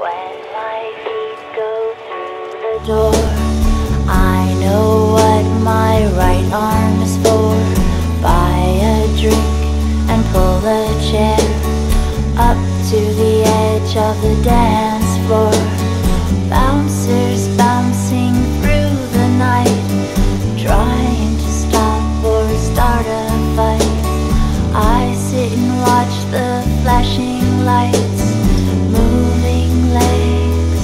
When my feet go through the door, I know what my right arm is for. Buy a drink and pull a chair up to the edge of the dance floor. Bouncers bouncing through the night, trying to stop or start a fight. I sit and watch the flashing lights, moving legs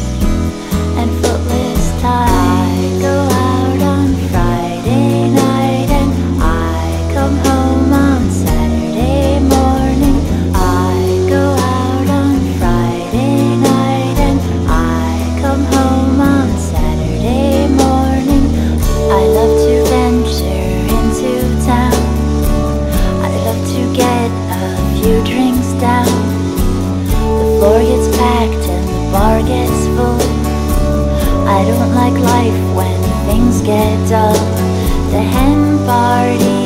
and footless tides. I go out on Friday night and I come home on Saturday morning. I go out on Friday night and I come home on Saturday morning. I love to venture into town. I love to get a few drinks down. The floor gets packed and the bar gets full. I don't like life when things get dull. The hen party